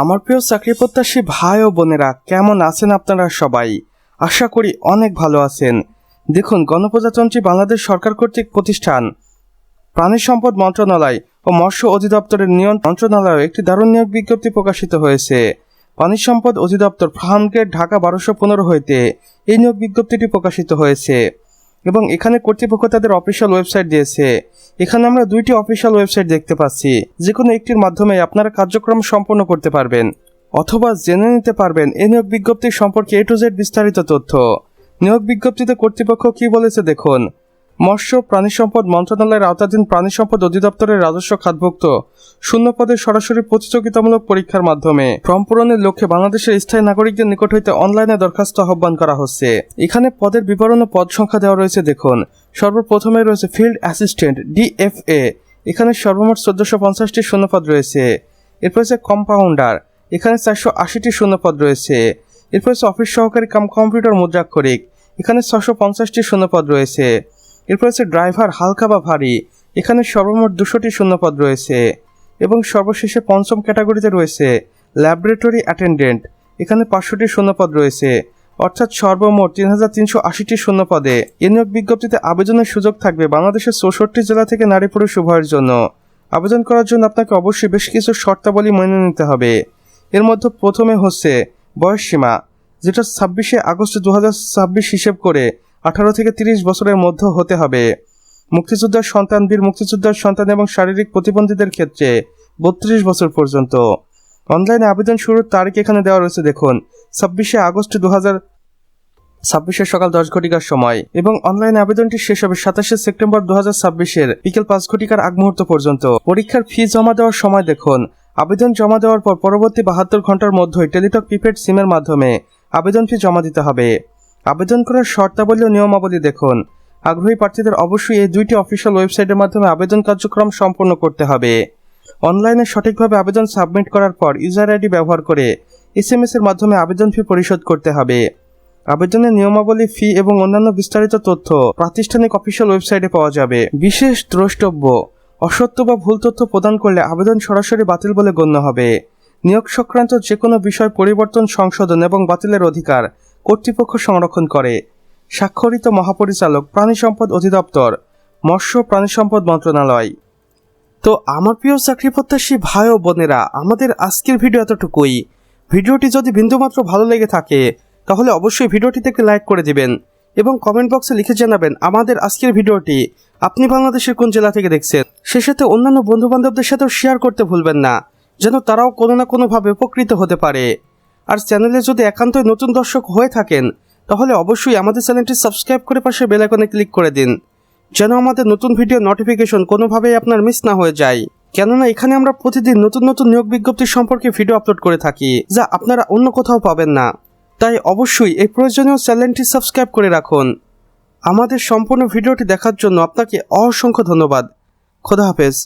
আমার প্রিয় চাকরি প্রত্যাশী ভাই ও বোনেরা, কেমন আছেন আপনারা সবাই? আশা করি অনেক ভালো আছেন। দেখুন, গণপ্রজাতন্ত্রী বাংলাদেশ সরকার কর্তৃক প্রতিষ্ঠান প্রাণী সম্পদ মন্ত্রণালয় ও মৎস্য অধিদপ্তরের নিয়ম মন্ত্রণালয়ে একটি দারুণ নিয়োগ বিজ্ঞপ্তি প্রকাশিত হয়েছে। প্রাণী সম্পদ অধিদপ্তর ফার্ম গেট ঢাকা 1215 হইতে এই নিয়োগ বিজ্ঞপ্তিটি প্রকাশিত হয়েছে এবং এখানে কর্তৃপক্ষ তাদের অফিসিয়াল ওয়েবসাইট দিয়েছে। এখানে আমরা দুইটি অফিসিয়াল ওয়েবসাইট দেখতে পাচ্ছি, যে কোনো একটির মাধ্যমে আপনারা কার্যক্রম সম্পন্ন করতে পারবেন অথবা জেনে নিতে পারবেন এই নিয়োগ বিজ্ঞপ্তি সম্পর্কে A to Z বিস্তারিত তথ্য। নিয়োগ বিজ্ঞপ্তিতে কর্তৃপক্ষ কি বলেছে দেখুন। মৎস্য প্রাণী সম্পদ মন্ত্রণালয়ের আওতাধীন প্রাণী সম্পদ অধিদপ্তরের রাজস্ব খাতভুক্ত শূন্য পদে সরাসরি প্রতিযোগিতামূলক পরীক্ষার মাধ্যমে ফর্ম পূরণের লক্ষ্যে বাংলাদেশের স্থায়ী নাগরিকদের নিকট হইতে অনলাইনে দরখাস্ত আহ্বান করা হচ্ছে। এখানে পদের বিবরণ ও পদ সংখ্যা দেওয়া রয়েছে দেখুন। সর্বপ্রথমে রয়েছে ফিল্ড অ্যাসিস্ট্যান্ট DFA, এখানে সর্বমোট 1450টি শূন্যপদ রয়েছে। এরপর রয়েছে কম্পাউন্ডার, এখানে 480টি শূন্যপদ রয়েছে। এরপর রয়েছে অফিস সহকারী কাম কম্পিউটার মুদ্রাক্ষরিক, এখানে 650টি শূন্যপদ রয়েছে। এরপর রয়েছে ড্রাইভার হালকা বা ভারী, এখানে সর্বমোট 200টি শূন্যপদ রয়েছে। এবং সর্বশেষে পঞ্চম ক্যাটাগরিতে রয়েছে ল্যাবরেটরি অ্যাটেন্ডেন্ট, এখানে 500টি শূন্যপদ রয়েছে। অর্থাৎ সর্বমোট 3380টি শূন্যপদে এই নিয়োগ বিজ্ঞপ্তিতে আবেদনের সুযোগ থাকবে বাংলাদেশের 64 জেলা থেকে নারী পুরুষ উভয়ের জন্য। আবেদন করার জন্য আপনাকে অবশ্যই বেশ কিছু শর্তাবলী মেনে নিতে হবে। এর মধ্যে প্রথমে হচ্ছে বয়সসীমা, যেটা 26 আগস্ট 2026 হিসেব করে 18 থেকে 30 বছরের মধ্যে হতে হবে। মুক্তিযোদ্ধার সন্তান, বীর মুক্তিযোদ্ধার সন্তান এবং শারীরিক প্রতিবন্ধীদের ক্ষেত্রে 32 বছর পর্যন্ত। অনলাইনে আবেদন শুরুর তারিখ এখানে দেওয়া রয়েছে দেখুন, 26 আগস্ট 2026 সকাল 10 ঘটিকার সময়, এবং অনলাইনে আবেদনটি শেষ হবে 27 সেপ্টেম্বর 2026 বিকেল 5 ঘটিকার আগ মুহূর্ত পর্যন্ত। পরীক্ষার ফি জমা দেওয়ার সময় দেখুন, আবেদন জমা দেওয়ার পর পরবর্তী 72 ঘন্টার মধ্যেই টেলিটক প্রিপেড সিমের মাধ্যমে আবেদন ফি জমা দিতে হবে। আবেদন করার শর্তাবলী ও নিয়মাবলী দেখুন। আগ্রহী প্রার্থীদের অবশ্যই এই দুইটি অফিসিয়াল ওয়েবসাইটের মাধ্যমে আবেদন কার্যক্রম সম্পন্ন করতে হবে। অনলাইনে সঠিকভাবে আবেদন সাবমিট করার পর ইউজার আইডি ব্যবহার করে SMS এর মাধ্যমে আবেদন ফি পরিশোধ করতে হবে। আবেদনের নিয়মাবলী, ফি এবং অন্যান্য বিস্তারিত তথ্য প্রাতিষ্ঠানিক অফিসিয়াল ওয়েবসাইটে পাওয়া যাবে। বিশেষ দ্রষ্টব্য, অসত্য বা ভুল তথ্য প্রদান করলে আবেদন সরাসরি বাতিল বলে গণ্য হবে। নিয়োগ সংক্রান্ত যে কোনো বিষয় পরিবর্তন, সংশোধন এবং বাতিলের অধিকার কর্তৃপক্ষ সংরক্ষণ করে। স্বাক্ষরিত মহাপরিচালক, প্রাণী সম্পদ অধিদপ্তর, মৎস্য প্রাণী সম্পদ মন্ত্রণালয়। তো আমার প্রিয় চাকরি প্রত্যাশী ভাই ও বোনেরা, আমাদের আজকের ভিডিও এতটুকুই। ভিডিওটি যদি বিন্দুমাত্র ভালো লেগে থাকে তাহলে অবশ্যই ভিডিওটিতে একটি লাইক করে দিবেন এবং কমেন্ট বক্সে লিখে জানাবেন আমাদের আজকের ভিডিওটি আপনি বাংলাদেশের কোন জেলা থেকে দেখছেন। সে সাথে অন্যান্য বন্ধুবান্ধবদের সাথেও শেয়ার করতে ভুলবেন না, যেন তারাও কোনো না কোনোভাবে উপকৃত হতে পারে। আর চ্যানেলে যদি একান্তই নতুন দর্শক হয়ে থাকেন তাহলে অবশ্যই আমাদের চ্যানেলটি সাবস্ক্রাইব করে পাশে বেল আইকনে ক্লিক করে দিন, যেন আমাদের নতুন ভিডিও নোটিফিকেশন কোনোভাবেই আপনার মিস না হয়ে যায়। কেননা এখানে আমরা প্রতিদিন নতুন নতুন নিয়োগ বিজ্ঞপ্তি সম্পর্কে ভিডিও আপলোড করে থাকি, যা আপনারা অন্য কোথাও পাবেন না। তাই অবশ্যই এই প্রয়োজনীয় চ্যানেলটি সাবস্ক্রাইব করে রাখুন। আমাদের সম্পূর্ণ ভিডিওটি দেখার জন্য আপনাকে অসংখ্য ধন্যবাদ। খোদা হাফেজ।